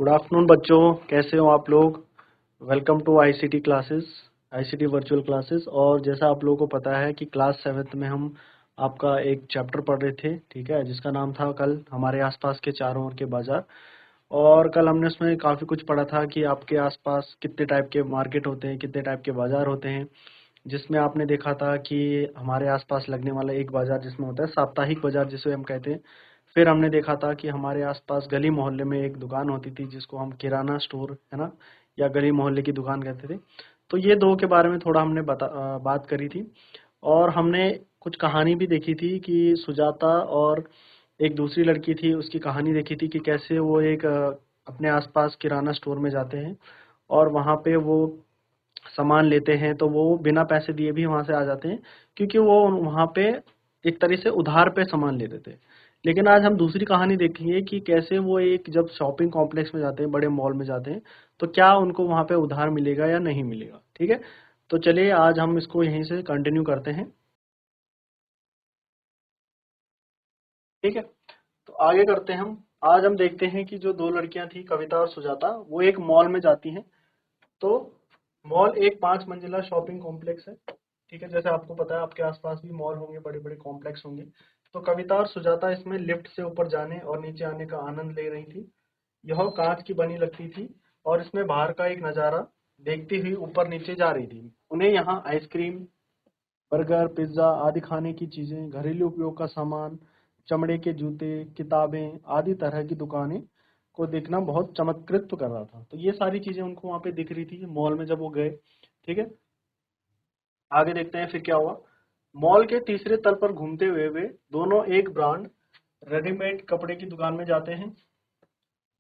Good afternoon बच्चों, कैसे हो आप लोग। Welcome to ICT classes, ICT virtual classes. और जैसा आप लोगों को पता है कि क्लास 7th में हम आपका एक चैप्टर पढ़ रहे थे, ठीक है, जिसका नाम था कल हमारे आसपास के चारों ओर के बाजार। और कल हमने उसमें काफ़ी कुछ पढ़ा था कि आपके आसपास कितने टाइप के मार्केट होते हैं, कितने टाइप के बाजार होते हैं। जिसमें आपने देखा था कि हमारे आसपास लगने वाला एक बाजार जिसमें होता है साप्ताहिक बाजार जिसे हम कहते हैं। फिर हमने देखा था कि हमारे आसपास गली मोहल्ले में एक दुकान होती थी जिसको हम किराना स्टोर, है ना, या गली मोहल्ले की दुकान कहते थे। तो ये दो के बारे में थोड़ा हमने बात करी थी। और हमने कुछ कहानी भी देखी थी कि सुजाता और एक दूसरी लड़की थी, उसकी कहानी देखी थी कि कैसे वो एक अपने आसपास किराना स्टोर में जाते हैं और वहाँ पे वो सामान लेते हैं, तो वो बिना पैसे दिए भी वहाँ से आ जाते हैं, क्योंकि वो वहाँ पे एक तरह से उधार पे सामान लेते थे। लेकिन आज हम दूसरी कहानी देखेंगे कि कैसे वो एक जब शॉपिंग कॉम्प्लेक्स में जाते हैं, बड़े मॉल में जाते हैं, तो क्या उनको वहाँ पे उधार मिलेगा या नहीं मिलेगा। ठीक है, तो चलिए आज हम इसको यहीं से कंटिन्यू करते हैं। ठीक है, तो आगे करते हैं हम। आज हम देखते हैं कि जो दो लड़कियां थी, कविता और सुजाता, वो एक मॉल में जाती हैं। तो मॉल एक 5 मंजिला शॉपिंग कॉम्प्लेक्स है। ठीक है, जैसे आपको पता है आपके आसपास भी मॉल होंगे, बड़े बड़े कॉम्प्लेक्स होंगे। तो कविता और सुजाता इसमें लिफ्ट से ऊपर जाने और नीचे आने का आनंद ले रही थी। यह कांच की बनी लगती थी और इसमें बाहर का एक नज़ारा देखती हुई ऊपर नीचे जा रही थी। उन्हें यहाँ आइसक्रीम, बर्गर, पिज्ज़ा आदि खाने की चीज़ें, घरेलू उपयोग का सामान, चमड़े के जूते, किताबें आदि तरह की दुकानें को देखना बहुत चमत्कृत कर रहा था। तो ये सारी चीज़ें उनको वहाँ पे दिख रही थी मॉल में जब वो गए। ठीक है, आगे देखते हैं फिर क्या हुआ। मॉल के तीसरे तल पर घूमते हुए वे दोनों एक ब्रांड रेडीमेड कपड़े की दुकान में जाते हैं,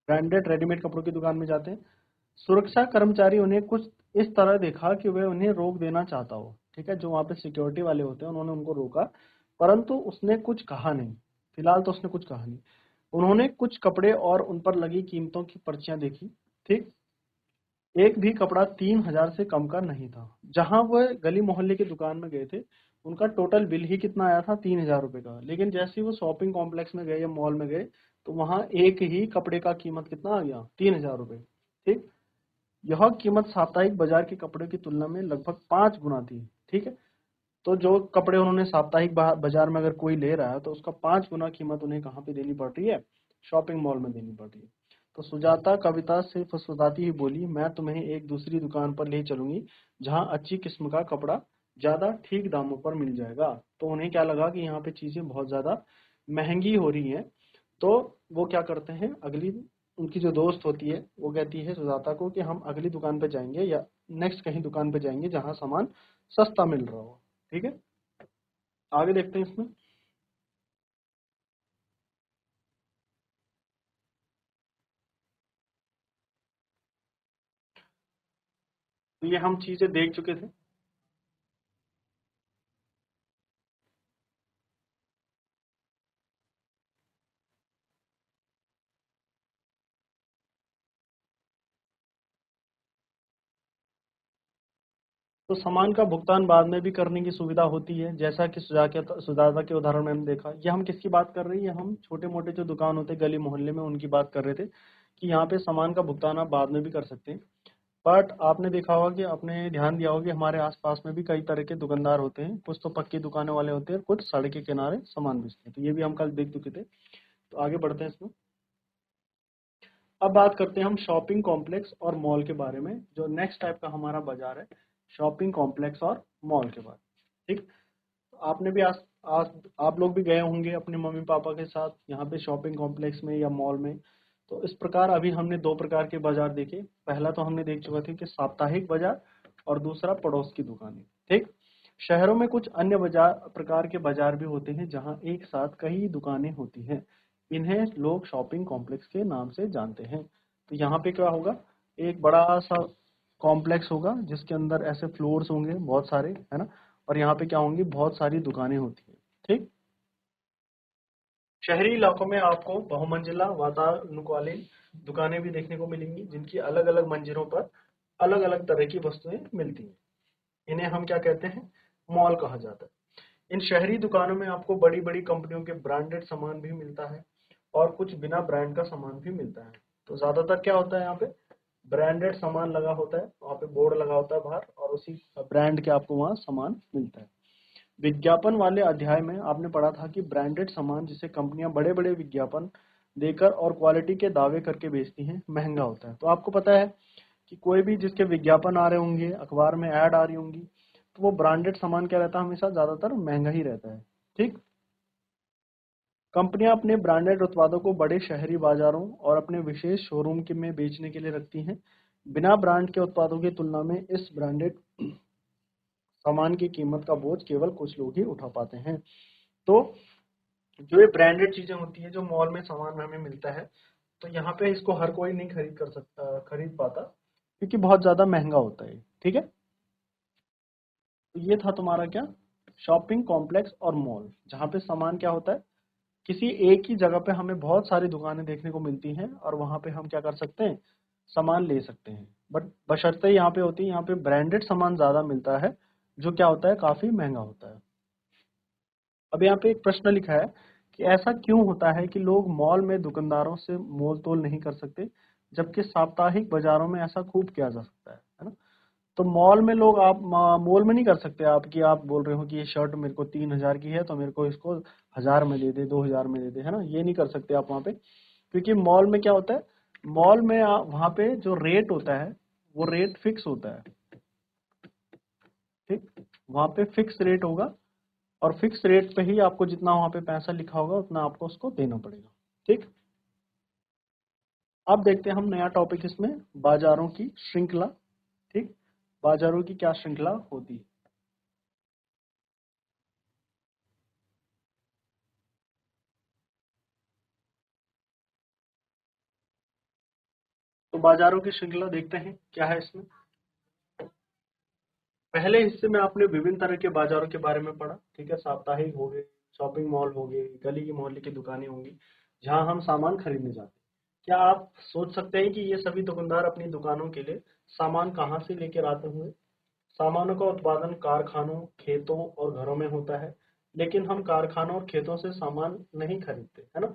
ब्रांडेड रेडीमेड कपड़ों की दुकान में जाते हैं। सुरक्षा कर्मचारी उन्हें कुछ इस तरह देखा कि वह उन्हें रोक देना चाहता हो। ठीक है, जो वहां पे सिक्योरिटी वाले होते हैं उन्होंने उनको रोका, परंतु उसने कुछ कहा नहीं। फिलहाल तो उसने कुछ कहा नहीं। उन्होंने कुछ कपड़े और उन पर लगी कीमतों की पर्चियां देखी। ठीक, एक भी कपड़ा 3,000 से कम का नहीं था। जहां वह गली मोहल्ले की दुकान में गए थे, उनका टोटल बिल ही कितना आया था, 3,000 रुपए का। लेकिन जैसे ही वो शॉपिंग कॉम्प्लेक्स में गए या मॉल में गए, तो वहां एक ही कपड़े का कीमत कितना आ गया, 3,000 रुपए। ठीक, यह कीमत साप्ताहिक बाजार के कपड़े की तुलना में लगभग 5 गुना थी। ठीक है, तो जो कपड़े उन्होंने साप्ताहिक बाजार में अगर कोई ले रहा है, तो उसका 5 गुना कीमत उन्हें कहाँ पे देनी पड़ रही है, शॉपिंग मॉल में देनी पड़ रही है। तो सुजाता कविता से फुसफुसाती ही बोली, मैं तुम्हें एक दूसरी दुकान पर ले चलूंगी जहाँ अच्छी किस्म का कपड़ा ज्यादा ठीक दामों पर मिल जाएगा। तो उन्हें क्या लगा कि यहाँ पे चीजें बहुत ज्यादा महंगी हो रही हैं। तो वो क्या करते हैं, अगली उनकी जो दोस्त होती है वो कहती है सुजाता को कि हम अगली दुकान पे जाएंगे या नेक्स्ट कहीं दुकान पे जाएंगे जहाँ सामान सस्ता मिल रहा हो। ठीक है, आगे देखते हैं इसमें। तो ये हम चीजें देख चुके थे। तो सामान का भुगतान बाद में भी करने की सुविधा होती है, जैसा कि सुजाता के उदाहरण में हमने देखा। ये हम किसकी बात कर रहे हैं, हम छोटे मोटे जो दुकान होते हैं गली मोहल्ले में उनकी बात कर रहे थे कि यहाँ पे सामान का भुगतान आप बाद में भी कर सकते हैं। बट आपने देखा होगा कि आपने ध्यान दिया होगा कि हमारे आसपास में भी कई तरह के दुकानदार होते हैं। कुछ तो पक्की दुकानें वाले होते हैं, कुछ सड़क के किनारे सामान बेचते हैं। तो ये भी हम कल देख चुके थे। तो आगे बढ़ते हैं इसमें। अब बात करते हैं हम शॉपिंग कॉम्प्लेक्स और मॉल के बारे में। जो नेक्स्ट टाइप का हमारा बाजार है, शॉपिंग कॉम्प्लेक्स और मॉल के बारे में। ठीक, तो आपने भी आज आप लोग भी गए होंगे अपने मम्मी पापा के साथ यहाँ पे शॉपिंग कॉम्प्लेक्स में या मॉल में। तो इस प्रकार अभी हमने दो प्रकार के बाजार देखे। पहला तो हमने देख चुका था कि साप्ताहिक बाजार, और दूसरा पड़ोस की दुकानें। ठीक, शहरों में कुछ अन्य बाजार प्रकार के बाजार भी होते हैं जहाँ एक साथ कई दुकानें होती हैं। इन्हें लोग शॉपिंग कॉम्प्लेक्स के नाम से जानते हैं। तो यहाँ पे क्या होगा, एक बड़ा सा कॉम्प्लेक्स होगा जिसके अंदर ऐसे फ्लोर्स होंगे बहुत सारे, है ना, और यहाँ पे क्या होंगी, बहुत सारी दुकानें होती हैं। ठीक, शहरी इलाकों में आपको बहुमंजिला वातानुकूलित दुकानें भी देखने को मिलेंगी जिनकी अलग अलग मंजिलों पर अलग अलग तरह की वस्तुएं मिलती हैं। इन्हें हम क्या कहते हैं, मॉल कहा जाता है। इन शहरी दुकानों में आपको बड़ी बड़ी कंपनियों के ब्रांडेड सामान भी मिलता है और कुछ बिना ब्रांड का सामान भी मिलता है। तो ज्यादातर क्या होता है यहाँ पे, ब्रांडेड सामान लगा होता है, वहाँ पे बोर्ड लगा होता है बाहर, और उसी ब्रांड के आपको वहाँ सामान मिलता है। विज्ञापन वाले अध्याय में आपने पढ़ा था कि ब्रांडेड सामान जिसे कंपनियां बड़े बड़े विज्ञापन देकर और क्वालिटी के दावे करके बेचती हैं, महंगा होता है। तो आपको पता है कि कोई भी जिसके विज्ञापन आ रहे होंगे, अखबार में ऐड आ रही होंगी, तो वो ब्रांडेड सामान क्या रहता है, हमेशा ज्यादातर महंगा ही रहता है। ठीक। कंपनियां अपने ब्रांडेड उत्पादों को बड़े शहरी बाजारों और अपने विशेष शोरूम के में बेचने के लिए रखती हैं। बिना ब्रांड के उत्पादों की तुलना में इस ब्रांडेड सामान की कीमत का बोझ केवल कुछ लोग ही उठा पाते हैं। तो जो ये ब्रांडेड चीजें होती है, जो मॉल में सामान में हमें मिलता है, तो यहाँ पे इसको हर कोई नहीं खरीद पाता, क्योंकि बहुत ज्यादा महंगा होता है। ठीक है। तो ये था तुम्हारा क्या, शॉपिंग कॉम्प्लेक्स और मॉल, जहाँ पे सामान क्या होता है, किसी एक ही जगह पे हमें बहुत सारी दुकानें देखने को मिलती हैं, और वहां पे हम क्या कर सकते हैं, सामान ले सकते हैं। बट बशर्ते यहाँ पे होती है, यहाँ पे ब्रांडेड सामान ज्यादा मिलता है, जो क्या होता है, काफी महंगा होता है। अब यहाँ पे एक प्रश्न लिखा है कि ऐसा क्यों होता है कि लोग मॉल में दुकानदारों से मोल तोल नहीं कर सकते, जबकि साप्ताहिक बाजारों में ऐसा खूब किया जा सकता है ना। तो मॉल में लोग, आप मॉल में नहीं कर सकते आप, कि आप बोल रहे हो कि ये शर्ट मेरे को 3,000 की है, तो मेरे को इसको 1,000 में दे दे, 2,000 में दे दे, है ना, ये नहीं कर सकते आप वहाँ पे। क्योंकि मॉल में क्या होता है, मॉल में वहाँ पे जो रेट होता है, वो रेट फिक्स होता है। ठीक। वहाँ पे फिक्स रेट होगा, और फिक्स रेट पे ही आपको जितना वहाँ पे पैसा लिखा होगा उतना आपको उसको देना पड़ेगा। ठीक। अब देखते हैं हम नया टॉपिक इसमें, बाजारों की श्रृंखला। ठीक। बाजारों की क्या श्रृंखला होती है। तो बाजारों की श्रृंखला देखते हैं क्या है इसमें। पहले हिस्से में आपने विभिन्न तरह के बाजारों के बारे में पढ़ा। ठीक है, साप्ताहिक हो गए, शॉपिंग मॉल हो गए, गली की मोहल्ले की दुकानें होंगी, जहां हम सामान खरीदने जाते हैं। क्या आप सोच सकते हैं कि ये सभी दुकानदार अपनी दुकानों के लिए सामान कहाँ से लेकर आते होंगे। सामानों का उत्पादन कारखानों, खेतों और घरों में होता है, लेकिन हम कारखानों और खेतों से सामान नहीं खरीदते, है ना।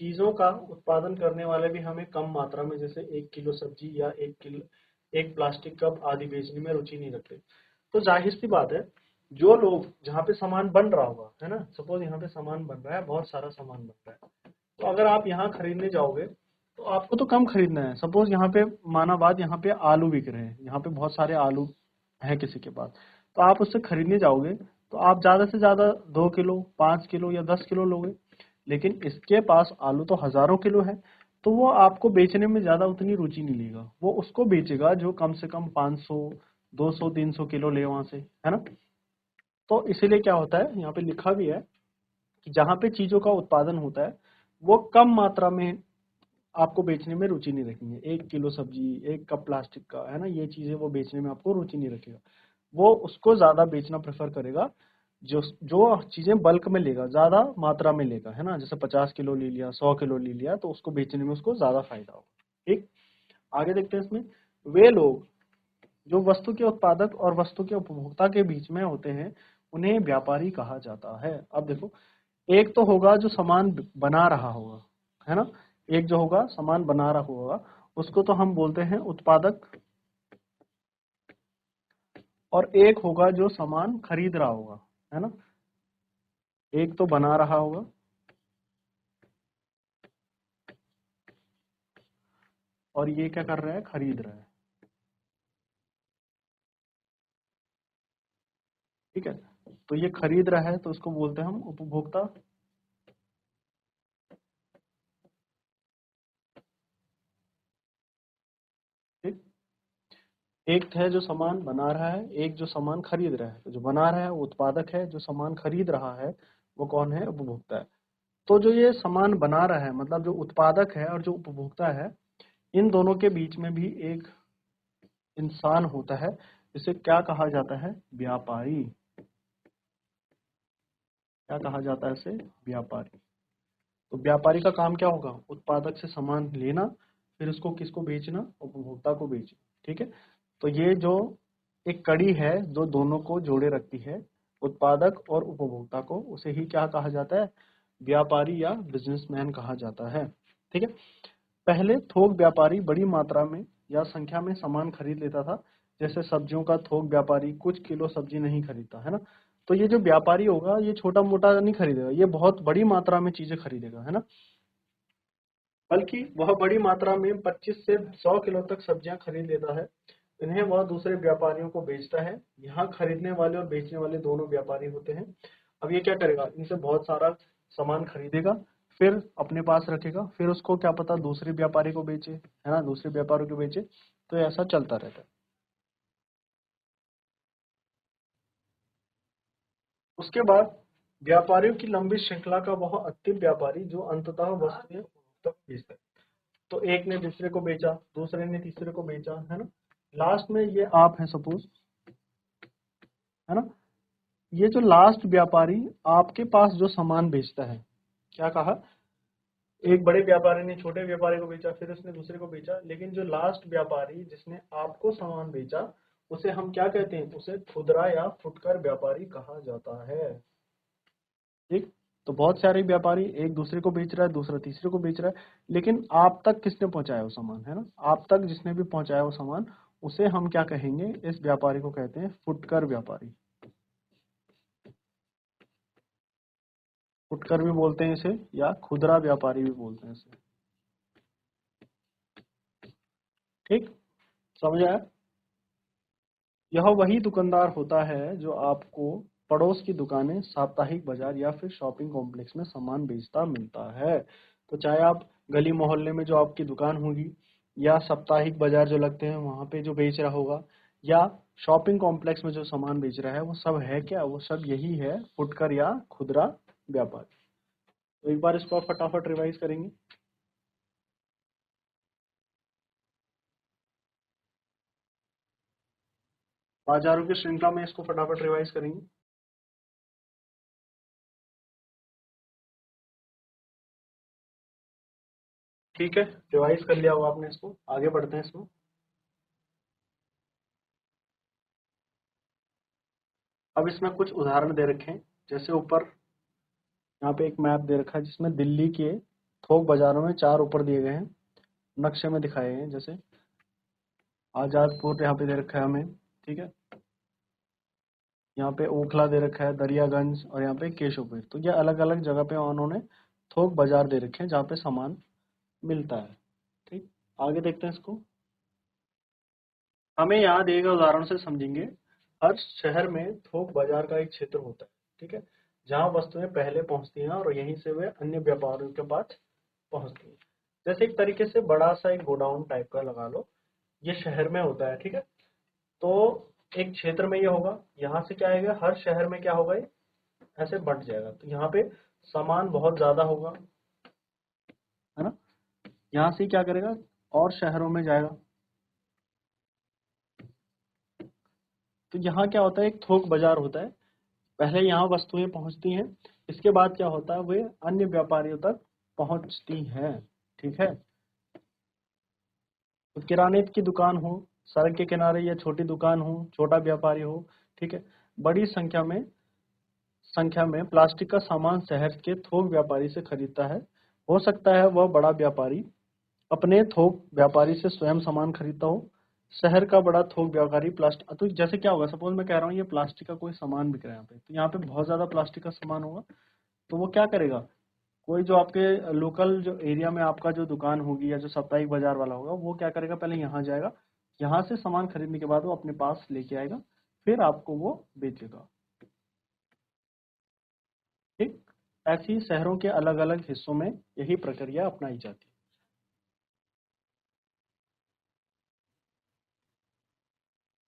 चीजों का उत्पादन करने वाले भी हमें कम मात्रा में, जैसे 1 किलो सब्जी या 1 किलो, एक प्लास्टिक कप आदि बेचने में रुचि नहीं रखते। तो जाहिर सी बात है, जो लोग, जहाँ पे सामान बन रहा होगा, है ना, सपोज यहाँ पे सामान बन रहा है, बहुत सारा सामान बन रहा है, तो अगर आप यहाँ खरीदने जाओगे, तो आपको तो कम खरीदना है। सपोज यहाँ पे, माना बात, यहाँ पे आलू बिक रहे हैं, यहाँ पे बहुत सारे आलू है किसी के पास, तो आप उससे खरीदने जाओगे, तो आप ज्यादा से ज्यादा 2 किलो, 5 किलो या 10 किलो लोगे। लेकिन इसके पास आलू तो हजारों किलो है, तो वो आपको बेचने में ज्यादा उतनी रुचि नहीं लेगा। वो उसको बेचेगा जो कम से कम 500, 200, 300 किलो ले वहां से, है ना। तो इसीलिए क्या होता है, यहाँ पे लिखा भी है कि जहाँ पे चीजों का उत्पादन होता है, वो कम मात्रा में आपको बेचने में रुचि नहीं रखेंगे। 1 किलो सब्जी, 1 कप प्लास्टिक का, है ना, ये चीजें वो बेचने में आपको रुचि नहीं रखेगा। वो उसको ज्यादा बेचना प्रेफर करेगा, जो जो चीजें बल्क में लेगा, ज्यादा मात्रा में लेगा, है ना, जैसे 50 किलो ले लिया, 100 किलो ले लिया, तो उसको बेचने में उसको ज्यादा फायदा होगा। ठीक। आगे देखते हैं इसमें, वे लोग जो वस्तु के उत्पादक और वस्तु के उपभोक्ता के बीच में होते हैं, उन्हें व्यापारी कहा जाता है। अब देखो, एक तो होगा जो सामान बना रहा होगा, है ना, एक जो होगा सामान बना रहा होगा, उसको तो हम बोलते हैं उत्पादक, और एक होगा जो सामान खरीद रहा होगा, है ना। एक तो बना रहा होगा, और ये क्या कर रहा है, खरीद रहा है। ठीक है, तो ये खरीद रहा है, तो उसको बोलते हैं हम उपभोक्ता। ठीक। एक है जो सामान बना रहा है, एक जो सामान खरीद रहा है। तो जो बना रहा है वो उत्पादक है, जो सामान खरीद रहा है वो कौन है, उपभोक्ता है। तो जो ये सामान बना रहा है, मतलब जो उत्पादक है और जो उपभोक्ता है, इन दोनों के बीच में भी एक इंसान होता है, जिसे क्या कहा जाता है, व्यापारी। क्या कहा जाता है इसे, व्यापारी। तो व्यापारी का काम क्या होगा, उत्पादक से सामान लेना, फिर उसको किसको बेचना, उपभोक्ता को बेचना। ठीक है। तो ये जो एक कड़ी है जो दोनों को जोड़े रखती है, उत्पादक और उपभोक्ता को, उसे ही क्या कहा जाता है, व्यापारी या बिजनेसमैन कहा जाता है। ठीक है। पहले थोक व्यापारी बड़ी मात्रा में या संख्या में सामान खरीद लेता था। जैसे सब्जियों का थोक व्यापारी कुछ किलो सब्जी नहीं खरीदता है ना। तो ये जो व्यापारी होगा ये छोटा मोटा नहीं खरीदेगा, ये बहुत बड़ी मात्रा में चीजें खरीदेगा है ना। बल्कि वह बड़ी मात्रा में 25 से 100 किलो तक सब्जियां खरीद लेता है। इन्हें वह दूसरे व्यापारियों को बेचता है। यहाँ खरीदने वाले और बेचने वाले दोनों व्यापारी होते हैं। अब ये क्या करेगा, इनसे बहुत सारा सामान खरीदेगा, फिर अपने पास रखेगा, फिर उसको क्या पता दूसरे व्यापारी को बेचे है ना, दूसरे व्यापारियों को बेचे। तो ऐसा चलता रहता है। उसके बाद व्यापारियों की लंबी श्रृंखला का वह अंतिम व्यापारी जो अंततः वस्तुएं तक बेचता है। तो एक ने दूसरे को बेचा, दूसरे ने तीसरे को बेचा है ना। लास्ट में ये आप है सपोज है ना। ये जो लास्ट व्यापारी आपके पास जो सामान बेचता है, क्या कहा, एक बड़े व्यापारी ने छोटे व्यापारी को बेचा, फिर उसने दूसरे को बेचा, लेकिन जो लास्ट व्यापारी जिसने आपको सामान बेचा उसे हम क्या कहते हैं, उसे खुदरा या फुटकर व्यापारी कहा जाता है। ठीक। तो बहुत सारे व्यापारी एक दूसरे को बेच रहा है, दूसरा तीसरे को बेच रहा है, लेकिन आप तक किसने पहुंचाया वो सामान है ना, आप तक जिसने भी पहुंचाया वो सामान, उसे हम क्या कहेंगे, इस व्यापारी को कहते हैं फुटकर व्यापारी। फुटकर भी बोलते हैं इसे या खुदरा व्यापारी भी बोलते हैं इसे। ठीक, समझ आया। यह वही दुकानदार होता है जो आपको पड़ोस की दुकानें, साप्ताहिक बाजार या फिर शॉपिंग कॉम्प्लेक्स में सामान बेचता मिलता है। तो चाहे आप गली मोहल्ले में जो आपकी दुकान होगी, या साप्ताहिक बाजार जो लगते हैं वहां पे जो बेच रहा होगा, या शॉपिंग कॉम्प्लेक्स में जो सामान बेच रहा है, वो सब है क्या, वो सब यही है, फुटकर या खुदरा व्यापार। तो एक बार इसको आप फटाफट रिवाइज करेंगे। बाजारों की श्रृंखला में इसको फटाफट रिवाइज करेंगे। ठीक है, रिवाइज कर लिया होगा आपने इसको, आगे बढ़ते हैं इसमें। अब इसमें कुछ उदाहरण दे रखे हैं। जैसे ऊपर यहाँ पे एक मैप दे रखा है जिसमें दिल्ली के थोक बाजारों में 4 ऊपर दिए गए हैं, नक्शे में दिखाए गए हैं। जैसे आजादपुर यहाँ पे दे रखा है हमें, ठीक है, यहाँ पे ओखला दे रखा है, दरियागंज, और यहाँ पे केशवपुर। तो ये अलग अलग जगह पे उन्होंने थोक बाजार दे रखे हैं जहाँ पे सामान मिलता है। ठीक, आगे देखते हैं इसको। हमें यहाँ दिए गए उदाहरण से समझेंगे। हर शहर में थोक बाजार का एक क्षेत्र होता है, ठीक है, जहाँ वस्तुएं पहले पहुंचती हैं और यहीं से वे अन्य व्यापारियों के पास पहुंचती है। जैसे एक तरीके से बड़ा सा एक गोडाउन टाइप का लगा लो, ये शहर में होता है, ठीक है। तो एक क्षेत्र में ये होगा, यहाँ से क्या आएगा, हर शहर में क्या होगा, ये ऐसे बंट जाएगा। तो यहाँ पे सामान बहुत ज्यादा होगा है ना, यहाँ से क्या करेगा और शहरों में जाएगा। तो यहाँ क्या होता है, एक थोक बाजार होता है। पहले यहाँ वस्तुएं पहुंचती हैं, इसके बाद क्या होता है, वे अन्य व्यापारियों तक पहुंचती हैं। ठीक है। तो किराने की दुकान हो, सड़क के किनारे, या छोटी दुकान हो, छोटा व्यापारी हो, ठीक है, बड़ी संख्या में प्लास्टिक का सामान शहर के थोक व्यापारी से खरीदता है। हो सकता है वह बड़ा व्यापारी अपने थोक व्यापारी से स्वयं सामान खरीदता हो। शहर का बड़ा थोक व्यापारी प्लास्टिक, तो जैसे क्या होगा, सपोज मैं कह रहा हूँ ये प्लास्टिक का कोई सामान बिक रहा है यहाँ पे, तो यहाँ पे बहुत ज्यादा प्लास्टिक का सामान होगा। तो वो क्या करेगा, कोई जो आपके लोकल जो एरिया में आपका जो दुकान होगी या जो साप्ताहिक बाजार वाला होगा, वो क्या करेगा, पहले यहाँ जाएगा, यहाँ से सामान खरीदने के बाद वो अपने पास लेके आएगा, फिर आपको वो बेचेगा। ठीक, ऐसी शहरों के अलग अलग हिस्सों में यही प्रक्रिया अपनाई जाती है।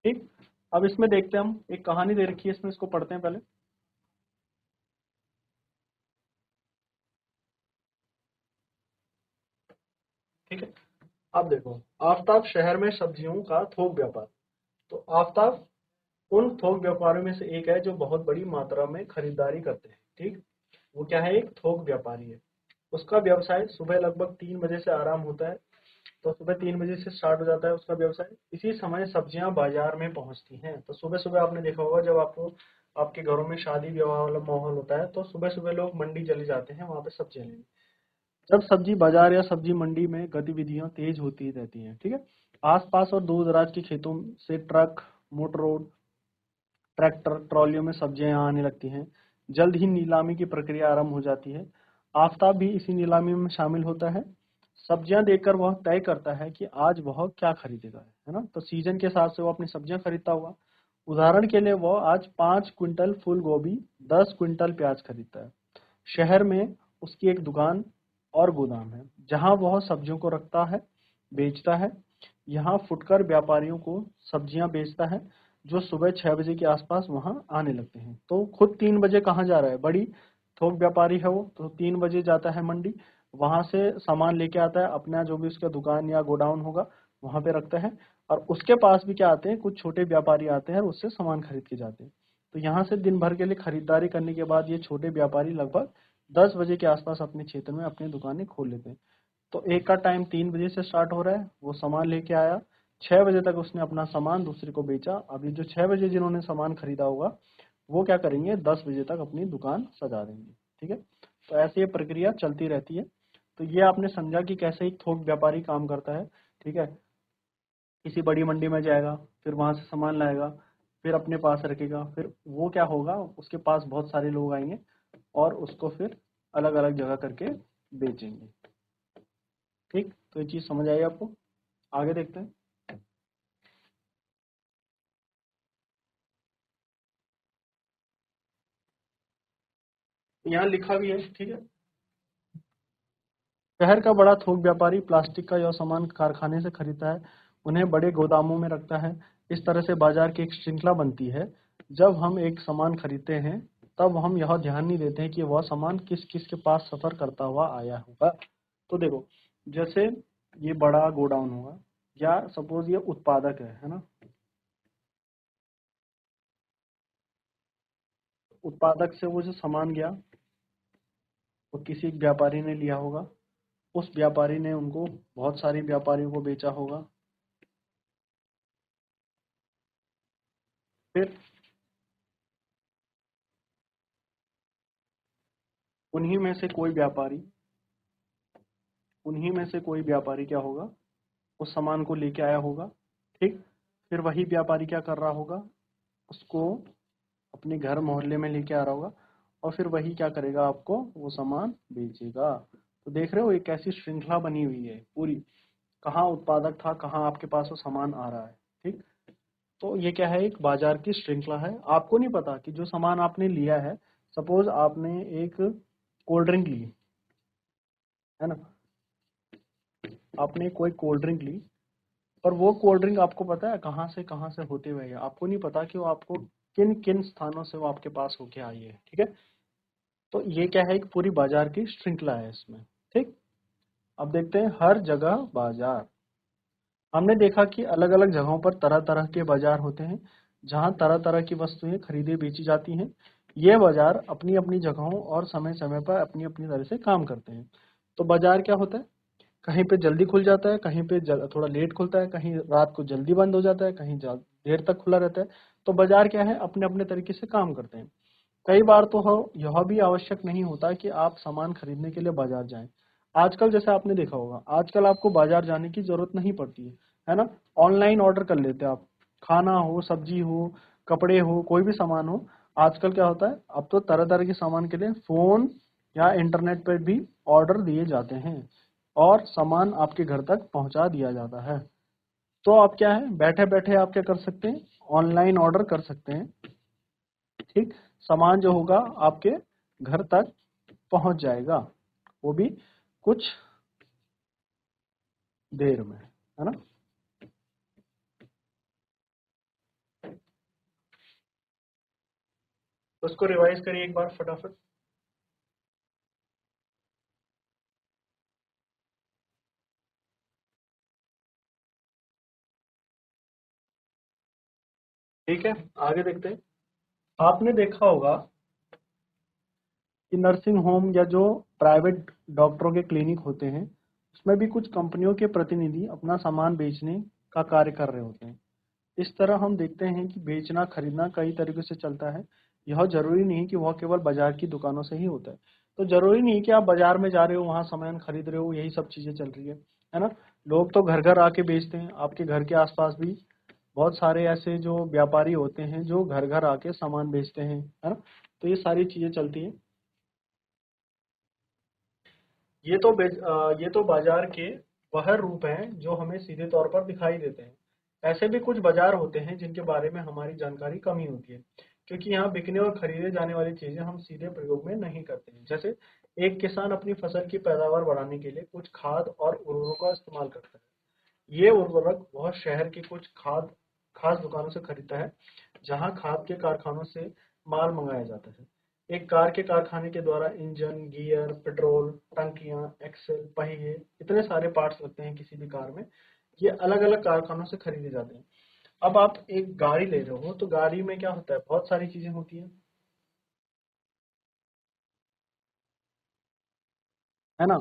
ठीक, अब इसमें देखते हैं, हम एक कहानी दे रखी है इसमें, इसको पढ़ते हैं पहले। ठीक है, अब देखो, आफताब शहर में सब्जियों का थोक व्यापार। तो आफताब उन थोक व्यापारियों में से एक है जो बहुत बड़ी मात्रा में खरीदारी करते हैं। ठीक, वो क्या है, एक थोक व्यापारी है। उसका व्यवसाय सुबह लगभग 3 बजे से आराम होता है। तो सुबह 3 बजे से स्टार्ट हो जाता है उसका व्यवसाय। इसी समय सब्जियां बाजार में पहुंचती हैं। तो सुबह सुबह आपने देखा होगा, जब आपको आपके घरों में शादी विवाह वाला माहौल होता है, तो सुबह सुबह लोग मंडी चले जाते हैं वहां पे सब्जियां लेने। जब सब्जी बाजार या सब्जी मंडी में गतिविधियां तेज होती रहती हैं, ठीक है। आसपास और दूर दराज के खेतों से ट्रक, मोटर रोड, ट्रैक्टर, ट्रॉलियों में सब्जियां यहाँ आने लगती हैं। जल्द ही नीलामी की प्रक्रिया आरंभ हो जाती है। आफताब भी इसी नीलामी में शामिल होता है। सब्जियां देखकर वह तय करता है कि आज वह क्या खरीदेगा, है ना। तो सीजन के हिसाब से वो अपनी सब्जियां खरीदता होगा। उदाहरण के लिए वह आज 5 क्विंटल फूल गोभी, 10 क्विंटल प्याज खरीदता है। शहर में उसकी एक दुकान और गोदाम है जहां वह सब्जियों को रखता है, बेचता है। यहाँ फुटकर व्यापारियों को सब्जियां बेचता है जो सुबह 6 बजे के आसपास वहां आने लगते हैं। तो खुद 3 बजे कहाँ जा रहा है, बड़ी थोक व्यापारी है वो, तो 3 बजे जाता है मंडी, वहां से सामान लेके आता है, अपना जो भी उसका दुकान या गोडाउन होगा वहां पे रखता है। और उसके पास भी क्या आते हैं, कुछ छोटे व्यापारी आते हैं और उससे सामान खरीद के जाते हैं। तो यहाँ से दिन भर के लिए खरीदारी करने के बाद ये छोटे व्यापारी लगभग 10 बजे के आसपास अपने क्षेत्र में अपनी दुकानें खोल लेते हैं। तो एक का टाइम 3 बजे से स्टार्ट हो रहा है, वो सामान लेके आया, 6 बजे तक उसने अपना सामान दूसरे को बेचा। अभी जो 6 बजे जिन्होंने सामान खरीदा होगा वो क्या करेंगे, 10 बजे तक अपनी दुकान सजा देंगे, ठीक है। तो ऐसे ये प्रक्रिया चलती रहती है। तो ये आपने समझा कि कैसे एक थोक व्यापारी काम करता है, ठीक है। किसी बड़ी मंडी में जाएगा, फिर वहां से सामान लाएगा, फिर अपने पास रखेगा, फिर वो क्या होगा, उसके पास बहुत सारे लोग आएंगे और उसको फिर अलग अलग जगह करके बेचेंगे, ठीक। तो ये चीज समझ आई आपको, आगे देखते हैं। यहाँ लिखा भी है, ठीक है। शहर का बड़ा थोक व्यापारी प्लास्टिक का यह सामान कारखाने से खरीदता है, उन्हें बड़े गोदामों में रखता है। इस तरह से बाजार की एक श्रृंखला बनती है। जब हम एक सामान खरीदते हैं तब हम यह ध्यान नहीं देते हैं कि वह सामान किस किस के पास सफर करता हुआ आया होगा। तो देखो, जैसे ये बड़ा गोडाउन होगा, या सपोज ये उत्पादक है ना। उत्पादक से वो जो सामान गया वो किसी व्यापारी ने लिया होगा, उस व्यापारी ने उनको बहुत सारे व्यापारियों को बेचा होगा। फिर उन्हीं में से कोई व्यापारी उन्हीं में से कोई व्यापारी क्या होगा, उस सामान को लेके आया होगा, ठीक। फिर वही व्यापारी क्या कर रहा होगा, उसको अपने घर मोहल्ले में लेके आ रहा होगा और फिर वही क्या करेगा, आपको वो सामान बेचेगा। तो देख रहे हो एक ऐसी श्रृंखला बनी हुई है पूरी, कहाँ उत्पादक था, कहाँ आपके पास वो सामान आ रहा है, ठीक। तो ये क्या है, एक बाजार की श्रृंखला है। आपको नहीं पता कि जो सामान आपने लिया है, सपोज आपने एक कोल्ड ड्रिंक ली, है ना, आपने कोई कोल्ड ड्रिंक ली, और वो कोल्ड ड्रिंक आपको पता है कहाँ से होते हुए है, आपको नहीं पता कि वो आपको किन किन स्थानों से वो आपके पास होके आई है, ठीक है। तो ये क्या है, एक पूरी बाजार की श्रृंखला है इसमें, ठीक। अब देखते हैं हर जगह बाजार। हमने देखा कि अलग अलग जगहों पर तरह तरह के बाजार होते हैं जहां तरह तरह की वस्तुएं खरीदी बेची जाती हैं। ये बाजार अपनी अपनी जगहों और समय समय पर अपनी अपनी तरह से काम करते हैं। तो बाजार क्या होता है, कहीं पे जल्दी खुल जाता है, कहीं पे थोड़ा लेट खुलता है, कहीं रात को जल्दी बंद हो जाता है, कहीं देर तक खुला रहता है। तो बाजार क्या है, अपने अपने तरीके से काम करते हैं। कई बार तो यह भी आवश्यक नहीं होता कि आप सामान खरीदने के लिए बाजार जाएं। आजकल जैसे आपने देखा होगा, आजकल आपको बाजार जाने की जरूरत नहीं पड़ती है ना। ऑनलाइन ऑर्डर कर लेते हैं आप, खाना हो, सब्जी हो, कपड़े हो, कोई भी सामान हो। आजकल क्या होता है, अब तो तरह तरह के सामान के लिए फोन या इंटरनेट पर भी ऑर्डर दिए जाते हैं और सामान आपके घर तक पहुंचा दिया जाता है। तो आप क्या है, बैठे बैठे आप क्या कर सकते हैं, ऑनलाइन ऑर्डर कर सकते हैं, ठीक। सामान जो होगा आपके घर तक पहुंच जाएगा, वो भी कुछ देर में, है ना। तो उसको रिवाइज करिए एक बार फटाफट। ठीक है, आगे देखते हैं। आपने देखा होगा कि नर्सिंग होम या जो प्राइवेट डॉक्टरों के क्लिनिक होते हैं, उसमें भी कुछ कंपनियों के प्रतिनिधि अपना सामान बेचने का कार्य कर रहे होते हैं। इस तरह हम देखते हैं कि बेचना खरीदना कई तरीके से चलता है। यह जरूरी नहीं कि वह केवल बाजार की दुकानों से ही होता है। तो जरूरी नहीं कि आप बाजार में जा रहे हो, वहां सामान खरीद रहे हो, यही सब चीजें चल रही है ना। लोग तो घर घर आके बेचते हैं। आपके घर के आसपास भी बहुत सारे ऐसे जो व्यापारी होते हैं जो घर घर आके सामान बेचते हैं, है ना। तो ये सारी चीजें चलती हैं। ये तो बाजार के वह रूप हैं जो हमें सीधे तौर पर दिखाई देते हैं। ऐसे भी कुछ बाजार होते हैं जिनके बारे में हमारी जानकारी कम ही होती है, क्योंकि यहाँ बिकने और खरीदे जाने वाली चीजें हम सीधे प्रयोग में नहीं करते हैं। जैसे एक किसान अपनी फसल की पैदावार बढ़ाने के लिए कुछ खाद और उर्वरकों का इस्तेमाल करता है। ये उर्वरक वह शहर की कुछ खाद खास दुकानों से खरीदता है, जहाँ खाद के कारखानों से माल मंगाया जाता है। एक कार के कारखाने के द्वारा इंजन, गियर, पेट्रोल टंकियां, एक्सेल, पहिए, इतने सारे पार्ट्स लगते हैं किसी भी कार में। ये अलग अलग कारखानों से खरीदे जाते हैं। अब आप एक गाड़ी ले रहे हो तो गाड़ी में क्या होता है, बहुत सारी चीजें होती हैं, है ना।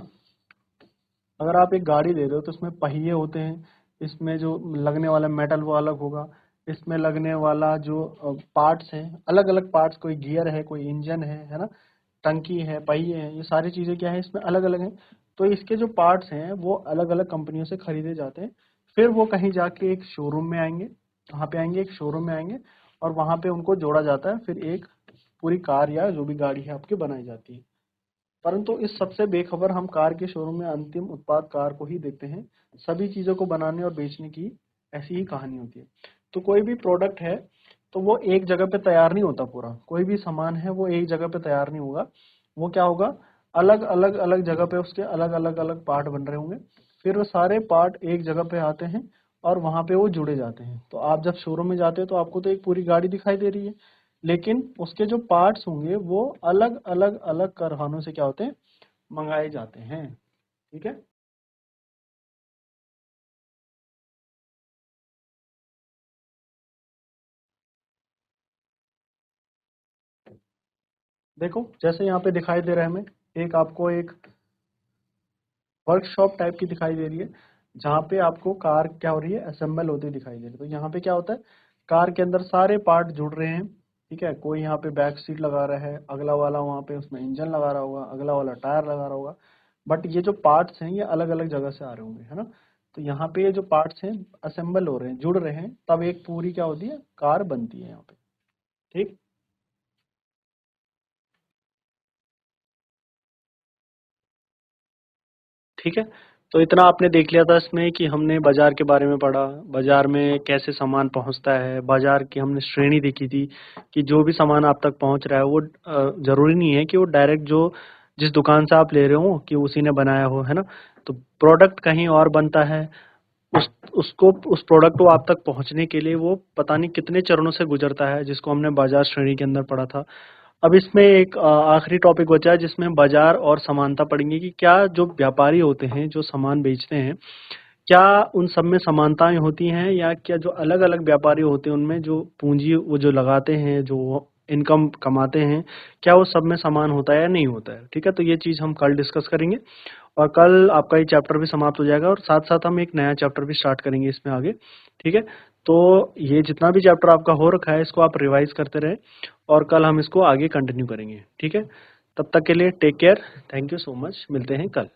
अगर आप एक गाड़ी ले रहे हो तो इसमें पहिए होते हैं, इसमें जो लगने वाला मेटल वो अलग होगा, इसमें लगने वाला जो पार्ट्स हैं अलग अलग पार्ट्स, कोई गियर है, कोई इंजन है ना, टंकी है, पहिए हैं, ये सारी चीजें क्या है इसमें अलग अलग हैं। तो इसके जो पार्ट्स हैं वो अलग अलग कंपनियों से खरीदे जाते हैं। फिर वो कहीं जाके एक शोरूम में आएंगे, वहाँ पे आएंगे, एक शोरूम में आएंगे, और वहाँ पे उनको जोड़ा जाता है, फिर एक पूरी कार या जो भी गाड़ी है आपकी बनाई जाती है। परंतु इस सबसे बेखबर हम कार के शोरूम में अंतिम उत्पाद कार को ही देखते हैं। सभी चीजों को बनाने और बेचने की ऐसी ही कहानी होती है। तो कोई भी प्रोडक्ट है तो वो एक जगह पे तैयार नहीं होता। पूरा कोई भी सामान है वो एक जगह पे तैयार नहीं होगा। वो क्या होगा, अलग अलग अलग जगह पे उसके अलग अलग अलग पार्ट बन रहे होंगे। फिर वो सारे पार्ट एक जगह पे आते हैं और वहां पे वो जुड़े जाते हैं। तो आप जब शोरूम में जाते हो तो आपको तो एक पूरी गाड़ी दिखाई दे रही है, लेकिन उसके जो पार्ट्स होंगे वो अलग अलग अलग कारखानों से क्या होते हैं, मंगाए जाते हैं। ठीक है। देखो जैसे यहाँ पे दिखाई दे रहा है हमें, एक आपको एक वर्कशॉप टाइप की दिखाई दे रही है, जहाँ पे आपको कार क्या हो रही है, असेंबल होती दिखाई दे रही है। तो यहाँ पे क्या होता है, कार के अंदर सारे पार्ट जुड़ रहे हैं। ठीक है, कोई यहाँ पे बैक सीट लगा रहा है, अगला वाला वहाँ पे उसमें इंजन लगा रहा होगा, अगला वाला टायर लगा रहा होगा। बट ये जो पार्ट्स हैं ये अलग अलग जगह से आ रहे होंगे, है ना। तो यहाँ पे ये जो पार्ट्स हैं असेंबल हो रहे हैं, जुड़ रहे हैं, तब एक पूरी क्या होती है, कार बनती है यहाँ पे। ठीक। ठीक है। तो इतना आपने देख लिया था इसमें कि हमने बाजार के बारे में पढ़ा, बाजार में कैसे सामान पहुंचता है, बाजार की हमने श्रेणी देखी थी कि जो भी सामान आप तक पहुंच रहा है वो जरूरी नहीं है कि वो डायरेक्ट जो जिस दुकान से आप ले रहे हो कि उसी ने बनाया हो, है ना। तो प्रोडक्ट कहीं और बनता है, उसको उस प्रोडक्ट को आप तक पहुंचने के लिए वो पता नहीं कितने चरणों से गुजरता है, जिसको हमने बाजार श्रेणी के अंदर पढ़ा था। अब इसमें एक आखिरी टॉपिक बचा है जिसमें हम बाजार और समानता पढ़ेंगे कि क्या जो व्यापारी होते हैं जो सामान बेचते हैं, क्या उन सब में समानताएं होती हैं, या क्या जो अलग अलग व्यापारी होते हैं उनमें जो पूंजी वो जो लगाते हैं, जो इनकम कमाते हैं, क्या वो सब में समान होता है या नहीं होता है। ठीक है, तो ये चीज़ हम कल डिस्कस करेंगे, और कल आपका ये चैप्टर भी समाप्त हो जाएगा, और साथ साथ हम एक नया चैप्टर भी स्टार्ट करेंगे इसमें आगे। ठीक है। तो ये जितना भी चैप्टर आपका हो रखा है इसको आप रिवाइज करते रहें, और कल हम इसको आगे कंटिन्यू करेंगे। ठीक है, तब तक के लिए take care, thank you so much, मिलते हैं कल।